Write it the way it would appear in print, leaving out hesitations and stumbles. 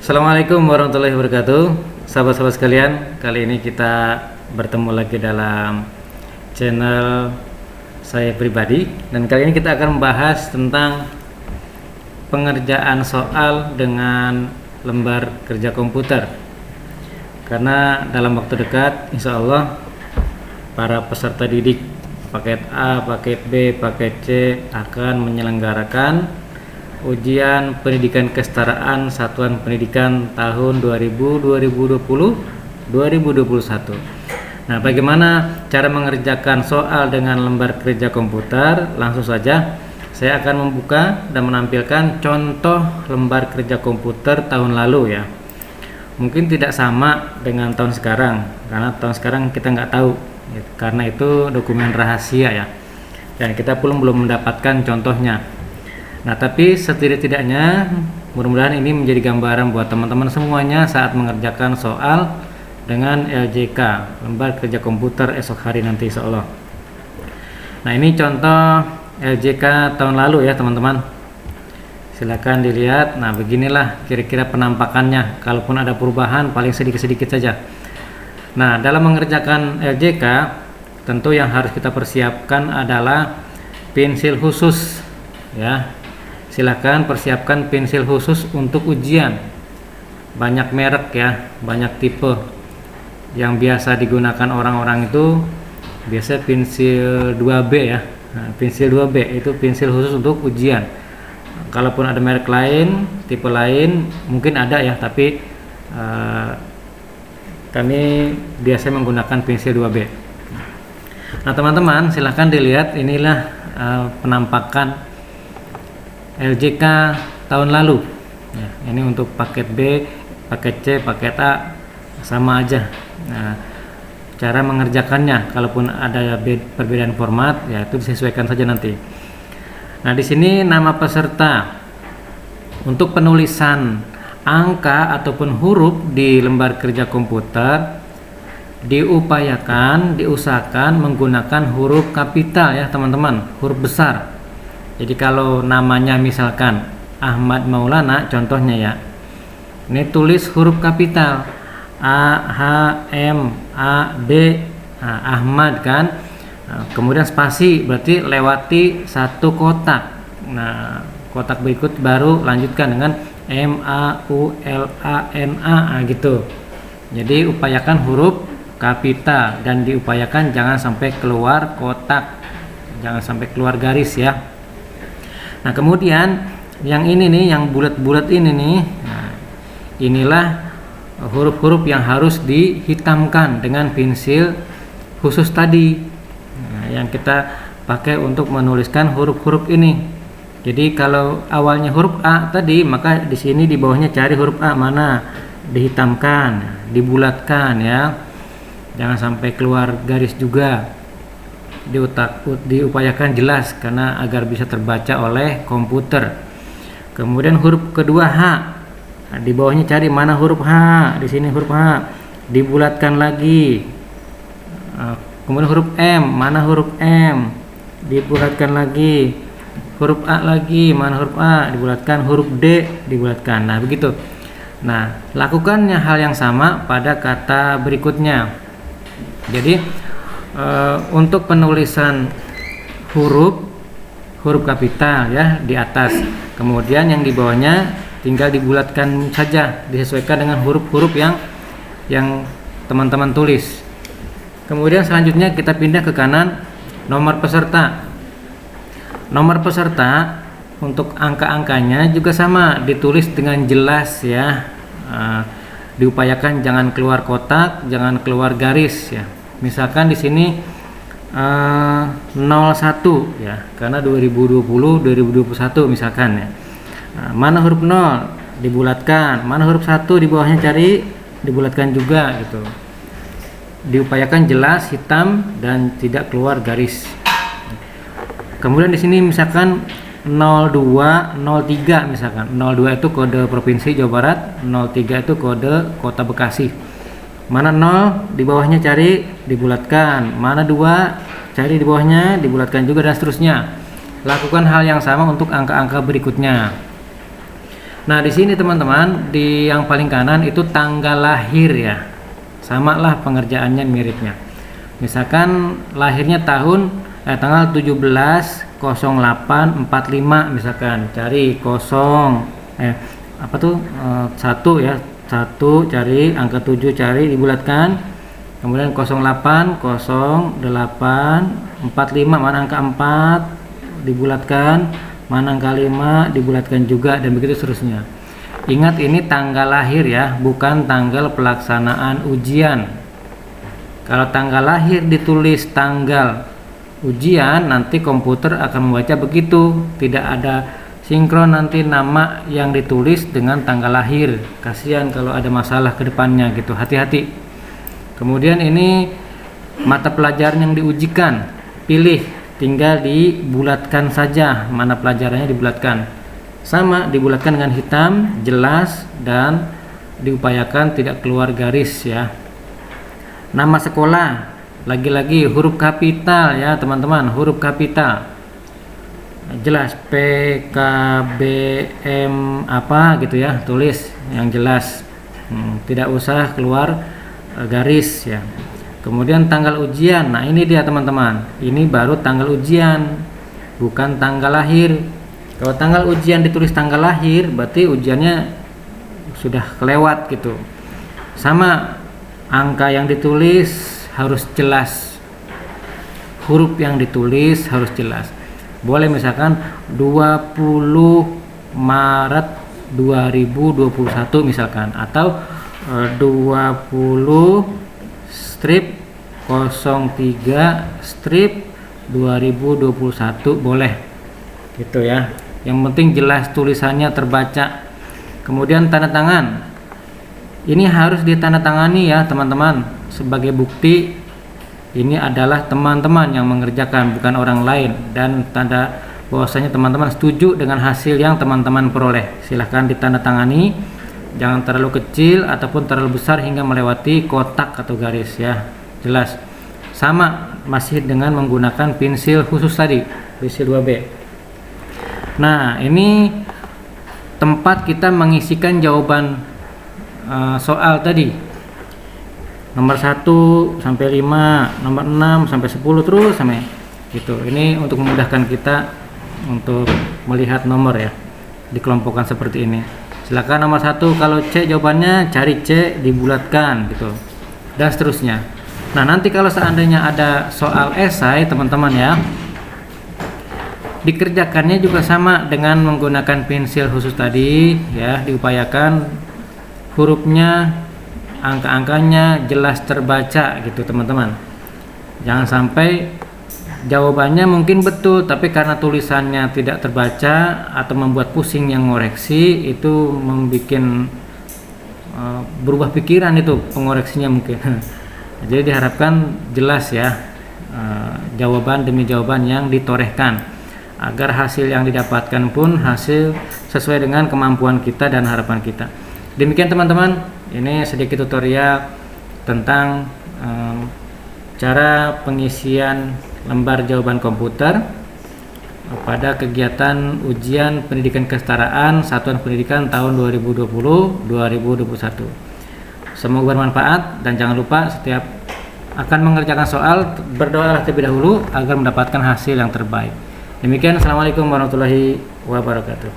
Assalamualaikum warahmatullahi wabarakatuh. Sahabat-sahabat sekalian, kali ini kita bertemu lagi dalam channel saya pribadi, dan kali ini kita akan membahas tentang pengerjaan soal dengan lembar kerja komputer. Karena dalam waktu dekat insya Allah para peserta didik paket A, paket B, paket C akan menyelenggarakan ujian pendidikan kesetaraan satuan pendidikan tahun 2020-2021. Nah, bagaimana cara mengerjakan soal dengan lembar kerja komputer? Langsung saja saya akan membuka dan menampilkan contoh lembar kerja komputer tahun lalu ya. Mungkin tidak sama dengan tahun sekarang, karena tahun sekarang kita nggak tahu, karena itu dokumen rahasia ya, dan kita belum mendapatkan contohnya. Nah, tapi setidak-tidaknya mudah-mudahan ini menjadi gambaran buat teman-teman semuanya saat mengerjakan soal dengan LJK, lembar kerja komputer esok hari nanti insya Allah. Nah, ini contoh LJK tahun lalu ya teman-teman. Silakan dilihat. Nah, beginilah kira-kira penampakannya. Kalaupun ada perubahan paling sedikit-sedikit saja. Nah, dalam mengerjakan LJK tentu yang harus kita persiapkan adalah pensil khusus ya. Silakan persiapkan pensil khusus untuk ujian. Banyak merek ya, banyak tipe. Yang biasa digunakan orang-orang itu biasa pensil 2B ya. Nah, pensil 2B itu pensil khusus untuk ujian. Kalaupun ada merek lain, tipe lain mungkin ada ya, tapi kami biasa menggunakan pensil 2B. Nah, teman-teman silahkan dilihat, inilah penampakan LJK tahun lalu ya. Ini untuk paket B, paket C, paket A sama aja. Nah, cara mengerjakannya kalaupun ada perbedaan format ya itu disesuaikan saja nanti. Nah, di sini nama peserta. Untuk penulisan angka ataupun huruf di lembar kerja komputer diusahakan menggunakan huruf kapital ya teman-teman, huruf besar. Jadi kalau namanya misalkan Ahmad Maulana contohnya ya, ini tulis huruf kapital A, H, M, A, D, nah, Ahmad kan. Nah, kemudian spasi berarti lewati satu kotak. Nah, kotak berikut baru lanjutkan dengan M, A, U, L, A, N, A gitu. Jadi upayakan huruf kapital dan diupayakan jangan sampai keluar kotak, jangan sampai keluar garis ya. Nah, kemudian yang ini nih, yang bulat-bulat ini nih, nah, inilah huruf-huruf yang harus dihitamkan dengan pensil khusus tadi, nah, yang kita pakai untuk menuliskan huruf-huruf ini. Jadi kalau awalnya huruf A tadi, maka di sini di bawahnya cari huruf A mana, dihitamkan, dibulatkan ya, jangan sampai keluar garis juga. Diupayakan jelas karena agar bisa terbaca oleh komputer. Kemudian huruf kedua H, nah, di bawahnya cari mana huruf H, di sini huruf H, dibulatkan lagi. Kemudian huruf M, mana huruf M, dibulatkan lagi. Huruf A lagi, mana huruf A, dibulatkan. Huruf D dibulatkan. Nah, begitu. Nah, lakukannya hal yang sama pada kata berikutnya. Jadi untuk penulisan huruf kapital ya di atas, kemudian yang di bawahnya tinggal dibulatkan saja, disesuaikan dengan huruf-huruf yang teman-teman tulis. Kemudian selanjutnya kita pindah ke kanan, nomor peserta. Nomor peserta untuk angka-angkanya juga sama, ditulis dengan jelas ya. Diupayakan jangan keluar kotak, jangan keluar garis ya. Misalkan di sini 01 ya, karena 2020-2021 misalkan ya. Nah, mana huruf 0 dibulatkan, mana huruf 1 di bawahnya cari dibulatkan juga gitu. Diupayakan jelas, hitam dan tidak keluar garis. Kemudian di sini misalkan 02, 03 misalkan. 02 itu kode provinsi Jawa Barat, 03 itu kode Kota Bekasi. Mana 0 di bawahnya cari dibulatkan, mana 2 cari di bawahnya dibulatkan juga, dan seterusnya. Lakukan hal yang sama untuk angka-angka berikutnya. Nah, di sini teman-teman, di yang paling kanan itu tanggal lahir ya. Sama lah pengerjaannya miripnya. Misalkan lahirnya tanggal 17/08/45 misalkan. Cari 1 ya. 1 cari angka 7 cari dibulatkan. Kemudian 08/08/45 mana angka 4 dibulatkan. Mana angka 5 dibulatkan juga, dan begitu seterusnya. Ingat, ini tanggal lahir ya, bukan tanggal pelaksanaan ujian. Kalau tanggal lahir ditulis tanggal ujian, nanti komputer akan membaca begitu, tidak ada sinkron nanti nama yang ditulis dengan tanggal lahir. Kasihan kalau ada masalah ke depannya gitu, hati-hati. Kemudian ini mata pelajaran yang diujikan, pilih, tinggal dibulatkan saja mana pelajarannya dibulatkan. Sama, dibulatkan dengan hitam, jelas, dan diupayakan tidak keluar garis ya. Nama sekolah, lagi-lagi huruf kapital ya teman-teman, huruf kapital. Jelas, P, K, B, M, apa gitu ya, tulis yang jelas. Tidak usah keluar garis ya. Kemudian tanggal ujian, nah ini dia teman-teman, ini baru tanggal ujian, bukan tanggal lahir. Kalau tanggal ujian ditulis tanggal lahir, berarti ujiannya sudah kelewat gitu. Sama, angka yang ditulis harus jelas, huruf yang ditulis harus jelas. Boleh misalkan 20 Maret 2021 misalkan, atau 20 strip 03 strip 2021 boleh gitu ya. Yang penting jelas tulisannya terbaca. Kemudian tanda tangan, ini harus ditandatangani ya teman-teman, sebagai bukti ini adalah teman-teman yang mengerjakan, bukan orang lain, dan tanda bahwasanya teman-teman setuju dengan hasil yang teman-teman peroleh. Silahkan ditandatangani. Jangan terlalu kecil ataupun terlalu besar hingga melewati kotak atau garis ya. Jelas. Sama, masih dengan menggunakan pensil khusus tadi, pensil 2B. Nah, ini tempat kita mengisikan jawaban soal tadi. Nomor 1 sampai 5, nomor 6 sampai 10 terus sampai gitu. Ini untuk memudahkan kita untuk melihat nomor ya. Dikelompokkan seperti ini. Silakan nomor 1, kalau C jawabannya cari C dibulatkan gitu, dan seterusnya. Nah, nanti kalau seandainya ada soal esai teman-teman ya, dikerjakannya juga sama dengan menggunakan pensil khusus tadi ya. Diupayakan hurufnya, angka-angkanya jelas terbaca gitu teman-teman. Jangan sampai jawabannya mungkin betul, tapi karena tulisannya tidak terbaca atau membuat pusing yang ngoreksi, itu membuat berubah pikiran itu pengoreksinya mungkin. Jadi diharapkan jelas ya, jawaban demi jawaban yang ditorehkan, agar hasil yang didapatkan pun hasil sesuai dengan kemampuan kita dan harapan kita. Demikian teman-teman, ini sedikit tutorial tentang cara pengisian lembar jawaban komputer pada kegiatan ujian pendidikan kesetaraan Satuan Pendidikan tahun 2020-2021. Semoga bermanfaat, dan jangan lupa setiap akan mengerjakan soal berdoalah terlebih dahulu agar mendapatkan hasil yang terbaik. Demikian, assalamualaikum warahmatullahi wabarakatuh.